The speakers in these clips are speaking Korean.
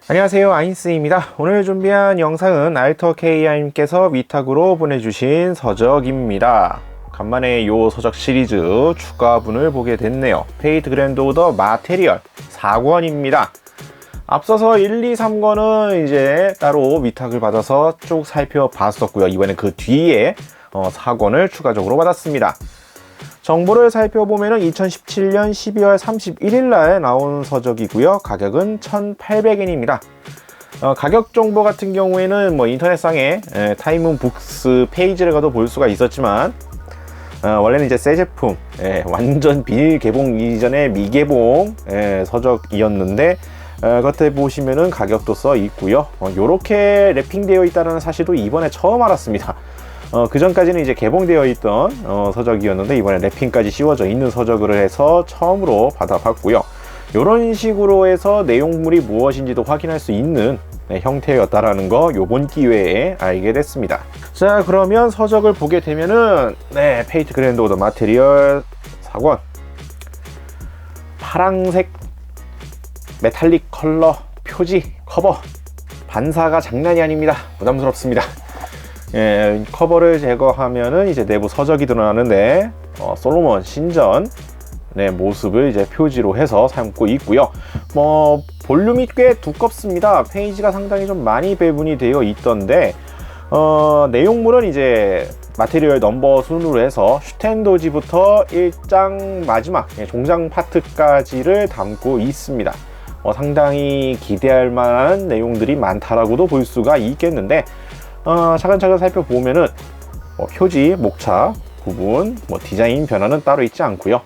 안녕하세요, 아인스입니다. 오늘 준비한 영상은 알터KI님께서 위탁으로 보내주신 서적입니다. 간만에 요 서적 시리즈 추가분을 보게 됐네요. 페이트 그랜드 오더 마테리얼 4권입니다. 앞서서 1, 2, 3권은 이제 따로 위탁을 받아서 쭉 살펴봤었고요. 이번엔 그 뒤에 4권을 추가적으로 받았습니다. 정보를 살펴보면 2017년 12월 31일 날 나온 서적이고요. 가격은 1,800엔입니다. 가격 정보 같은 경우에는 인터넷상에 타임문 북스 페이지를 가도 볼 수가 있었지만 원래는 이제 새 제품, 완전 비닐 개봉 이전의 미개봉 서적이었는데 겉에 보시면은 가격도 써 있고요. 요렇게 랩핑되어 있다는 사실도 이번에 처음 알았습니다. 그 전까지는 이제 개봉되어 있던 서적이었는데 이번에 랩핑까지 씌워져 있는 서적을 해서 처음으로 받아봤고요. 이런 식으로 해서 내용물이 무엇인지도 확인할 수 있는 형태였다라는 거 요번 기회에 알게 됐습니다. 자, 그러면 서적을 보게 되면은 페이트 그랜드 오더 마테리얼 4권 파랑색 메탈릭 컬러 표지 커버 반사가 장난이 아닙니다. 부담스럽습니다. 커버를 제거하면은 이제 내부 서적이 드러나는데 솔로몬 신전 모습을 이제 표지로 해서 삼고 있고요. 볼륨이 꽤 두껍습니다. 페이지가 상당히 좀 많이 배분이 되어 있던데 내용물은 이제 마테리얼 넘버 순으로 해서 슈텐도지부터 1장 마지막 종장 파트까지를 담고 있습니다. 상당히 기대할 만한 내용들이 많다라고도 볼 수가 있겠는데 차근차근 살펴보면은 표지, 목차 부분, 디자인 변화는 따로 있지 않고요.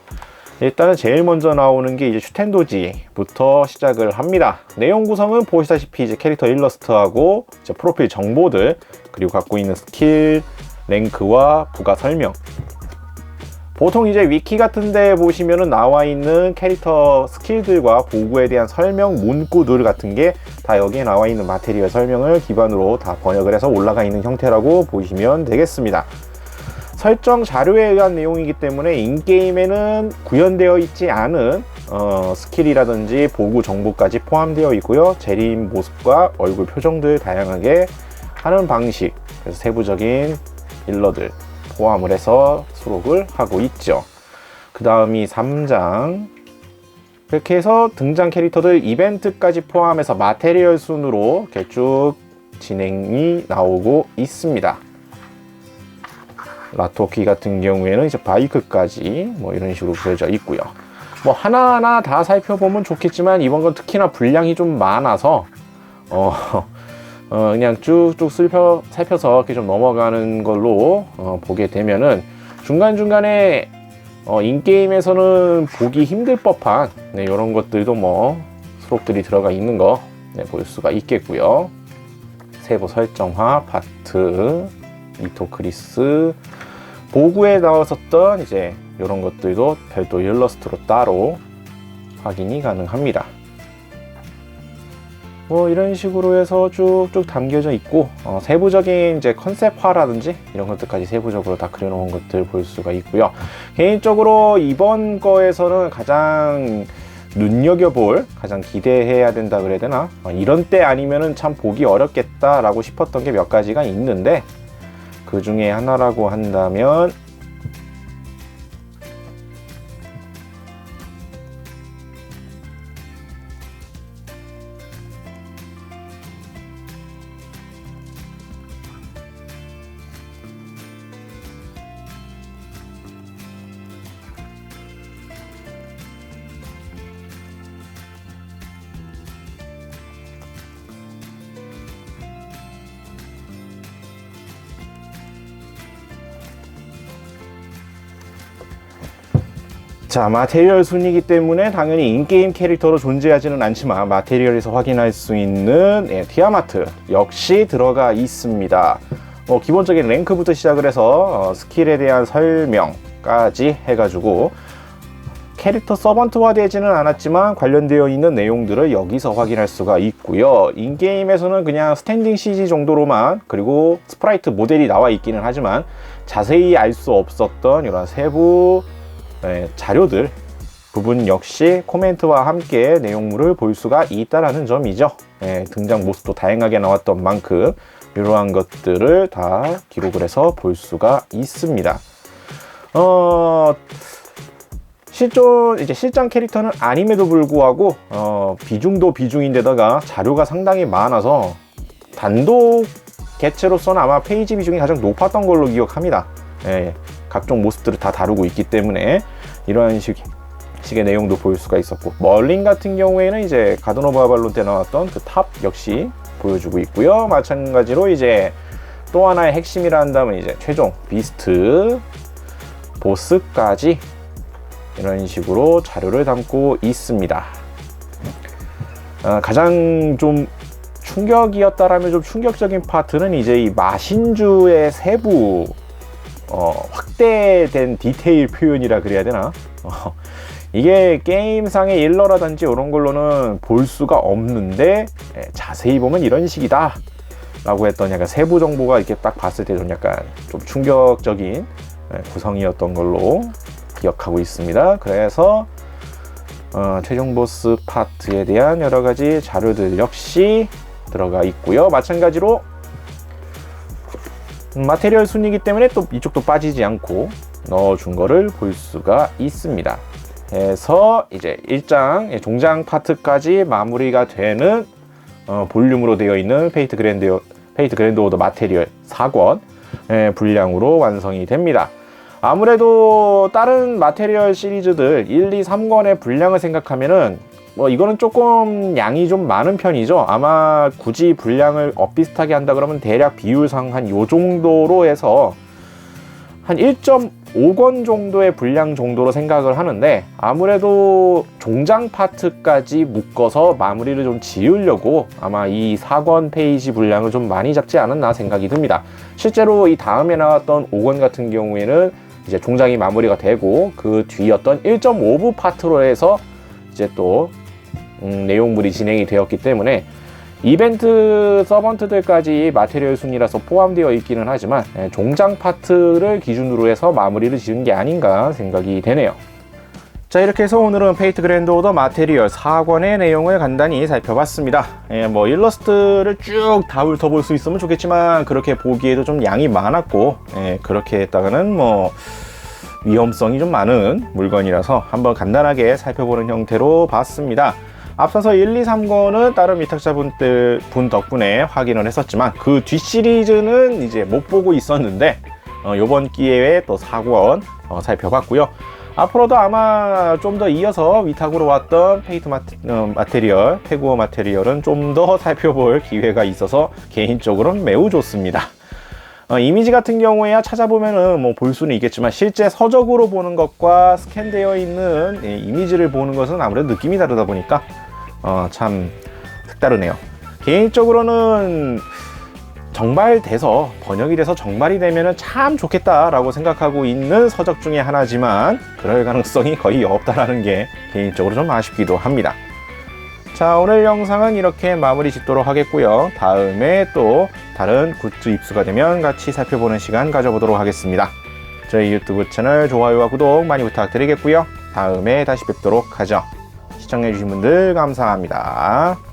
일단은 제일 먼저 나오는 게 이제 슈텐도지부터 시작을 합니다. 내용 구성은 보시다시피 이제 캐릭터 일러스트하고 이제 프로필 정보들, 그리고 갖고 있는 스킬, 랭크와 부가 설명. 보통 이제 위키 같은 데 보시면은 나와 있는 캐릭터 스킬들과 보구에 대한 설명 문구들 같은 게 다 여기에 나와 있는 마테리얼 설명을 기반으로 다 번역을 해서 올라가 있는 형태라고 보시면 되겠습니다. 설정 자료에 의한 내용이기 때문에 인게임에는 구현되어 있지 않은 스킬이라든지 보구 정보까지 포함되어 있고요. 제린 모습과 얼굴 표정들 다양하게 하는 방식, 그래서 세부적인 일러들 포함을 해서 수록을 하고 있죠. 그 다음이 3장. 이렇게 해서 등장 캐릭터들 이벤트까지 포함해서 마테리얼 순으로 이렇게 쭉 진행이 나오고 있습니다. 라토키 같은 경우에는 이제 바이크까지 이런 식으로 그려져 있고요. 하나하나 다 살펴보면 좋겠지만 이번 건 특히나 분량이 좀 많아서 그냥 쭉쭉 살펴서 이렇게 좀 넘어가는 걸로 보게 되면은 중간중간에 인게임에서는 보기 힘들 법한 이런 것들도 수록들이 들어가 있는 거 볼 수가 있겠고요. 세부 설정화 파트, 이토크리스, 보구에 나왔었던 이제 이런 것들도 별도 일러스트로 따로 확인이 가능합니다. 이런 식으로 해서 쭉쭉 담겨져 있고 세부적인 이제 컨셉화라든지 이런 것들까지 세부적으로 다 그려놓은 것들 볼 수가 있고요. 개인적으로 이번 거에서는 가장 눈여겨볼, 가장 기대해야 된다 그래야 되나? 이런 때 아니면은 참 보기 어렵겠다라고 싶었던 게 몇 가지가 있는데 그 중에 하나라고 한다면 자, 마테리얼 순이기 때문에 당연히 인게임 캐릭터로 존재하지는 않지만 마테리얼에서 확인할 수 있는 티아마트 역시 들어가 있습니다. 기본적인 랭크부터 시작을 해서 스킬에 대한 설명까지 해가지고 캐릭터 서번트화 되지는 않았지만 관련되어 있는 내용들을 여기서 확인할 수가 있고요. 인게임에서는 그냥 스탠딩 CG 정도로만, 그리고 스프라이트 모델이 나와 있기는 하지만 자세히 알 수 없었던 이런 세부 자료들 부분 역시 코멘트와 함께 내용물을 볼 수가 있다는 점이죠. 등장 모습도 다양하게 나왔던 만큼 이러한 것들을 다 기록을 해서 볼 수가 있습니다. 실전 캐릭터는 아님에도 불구하고 비중도 비중인데다가 자료가 상당히 많아서 단독 개체로서는 아마 페이지 비중이 가장 높았던 걸로 기억합니다. 각종 모습들을 다 다루고 있기 때문에 이러한 식의 내용도 볼 수가 있었고, 멀린 같은 경우에는 이제 가든 오브 아발론 때 나왔던 그 탑 역시 보여주고 있고요. 마찬가지로 이제 또 하나의 핵심이라 한다면 이제 최종 비스트 보스까지 이런 식으로 자료를 담고 있습니다. 가장 좀 충격이었다라면 좀 충격적인 파트는 이제 이 마신주의 세부 확대된 디테일 표현이라 그래야 되나? 이게 게임상의 일러라든지 이런 걸로는 볼 수가 없는데 자세히 보면 이런 식이다 라고 했던 약간 세부 정보가 이렇게 딱 봤을 때 좀 약간 좀 충격적인 구성이었던 걸로 기억하고 있습니다. 그래서 최종 보스 파트에 대한 여러 가지 자료들 역시 들어가 있고요. 마찬가지로 마테리얼 순이기 때문에 또 이쪽도 빠지지 않고 넣어준 거를 볼 수가 있습니다. 해서 이제 1장 종장 파트까지 마무리가 되는 볼륨으로 되어 있는 페이트 그랜드 오더 마테리얼 4권 분량으로 완성이 됩니다. 아무래도 다른 마테리얼 시리즈들 1, 2, 3권의 분량을 생각하면은 이거는 조금 양이 좀 많은 편이죠. 아마 굳이 분량을 비슷하게 한다 그러면 대략 비율상 한 요 정도로 해서 한 1.5권 정도의 분량 정도로 생각을 하는데, 아무래도 종장 파트까지 묶어서 마무리를 좀 지으려고 아마 이 4권 페이지 분량을 좀 많이 잡지 않았나 생각이 듭니다. 실제로 이 다음에 나왔던 5권 같은 경우에는 이제 종장이 마무리가 되고 그 뒤였던 1.5부 파트로 해서 이제 또 내용물이 진행이 되었기 때문에 이벤트 서번트들까지 마테리얼 순이라서 포함되어 있기는 하지만 종장 파트를 기준으로 해서 마무리를 지은 게 아닌가 생각이 되네요. 자, 이렇게 해서 오늘은 페이트 그랜드 오더 마테리얼 4권의 내용을 간단히 살펴봤습니다. 일러스트를 쭉 다 훑어볼 수 있으면 좋겠지만 그렇게 보기에도 좀 양이 많았고 그렇게 했다가는 위험성이 좀 많은 물건이라서 한번 간단하게 살펴보는 형태로 봤습니다. 앞서서 1, 2, 3권은 다른 위탁자분 덕분에 확인을 했었지만 그 뒷 시리즈는 이제 못 보고 있었는데 이번 기회에 또 4권 살펴봤고요. 앞으로도 아마 좀 더 이어서 위탁으로 왔던 페이트 마테리얼, 페구어 마테리얼은 좀 더 살펴볼 기회가 있어서 개인적으로는 매우 좋습니다. 이미지 같은 경우에야 찾아보면은 볼 수는 있겠지만 실제 서적으로 보는 것과 스캔되어 있는 이미지를 보는 것은 아무래도 느낌이 다르다 보니까 참 색다르네요. 개인적으로는 정발돼서 번역이 돼서 정발이 되면은 참 좋겠다라고 생각하고 있는 서적 중에 하나지만 그럴 가능성이 거의 없다라는 게 개인적으로 좀 아쉽기도 합니다. 자, 오늘 영상은 이렇게 마무리 짓도록 하겠고요. 다음에 또 다른 굿즈 입수가 되면 같이 살펴보는 시간 가져보도록 하겠습니다. 저희 유튜브 채널 좋아요와 구독 많이 부탁드리겠고요. 다음에 다시 뵙도록 하죠. 시청해주신 분들 감사합니다.